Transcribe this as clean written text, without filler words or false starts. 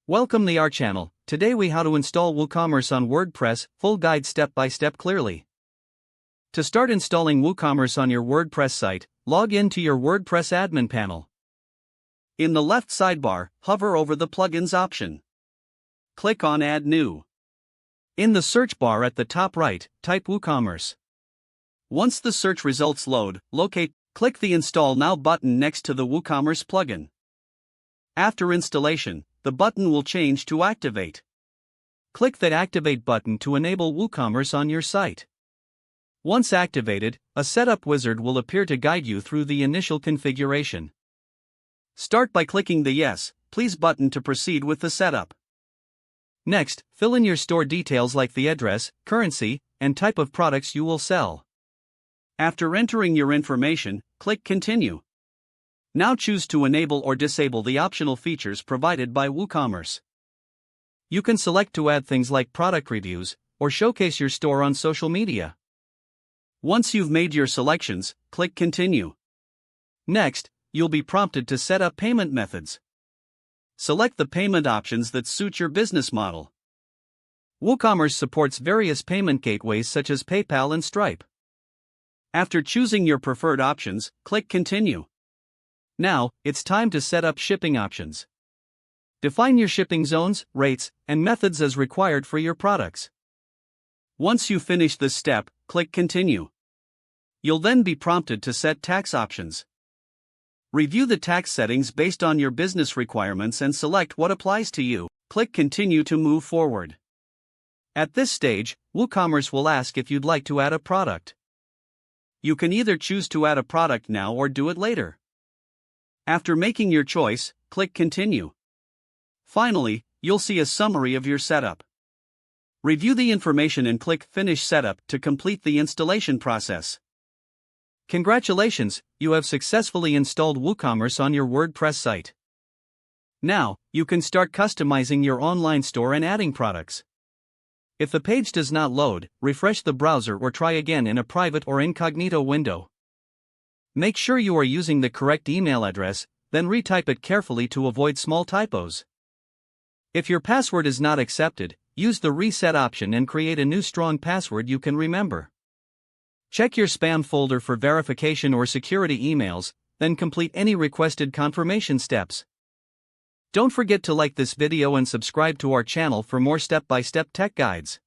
Welcome to our channel. Today we how to install WooCommerce on WordPress, full guide step by step clearly. To start installing WooCommerce on your WordPress site, log in to your WordPress admin panel. In the left sidebar, hover over the Plugins option. Click on Add New. In the search bar at the top right, type WooCommerce. Once the search results load, click the Install Now button next to the WooCommerce plugin. After installation, the button will change to Activate. Click that Activate button to enable WooCommerce on your site. Once activated, a setup wizard will appear to guide you through the initial configuration. Start by clicking the Yes, Please button to proceed with the setup. Next, fill in your store details like the address, currency, and type of products you will sell. After entering your information, click Continue. Now choose to enable or disable the optional features provided by WooCommerce. You can select to add things like product reviews, or showcase your store on social media. Once you've made your selections, click Continue. Next, you'll be prompted to set up payment methods. Select the payment options that suit your business model. WooCommerce supports various payment gateways such as PayPal and Stripe. After choosing your preferred options, click Continue. Now, it's time to set up shipping options. Define your shipping zones, rates, and methods as required for your products. Once you finish this step, click Continue. You'll then be prompted to set tax options. Review the tax settings based on your business requirements and select what applies to you. Click Continue to move forward. At this stage, WooCommerce will ask if you'd like to add a product. You can either choose to add a product now or do it later. After making your choice, click Continue. Finally, you'll see a summary of your setup. Review the information and click Finish Setup to complete the installation process. Congratulations, you have successfully installed WooCommerce on your WordPress site. Now, you can start customizing your online store and adding products. If the page does not load, refresh the browser or try again in a private or incognito window. Make sure you are using the correct email address, then retype it carefully to avoid small typos. If your password is not accepted, use the reset option and create a new strong password you can remember. Check your spam folder for verification or security emails, then complete any requested confirmation steps. Don't forget to like this video and subscribe to our channel for more step-by-step tech guides.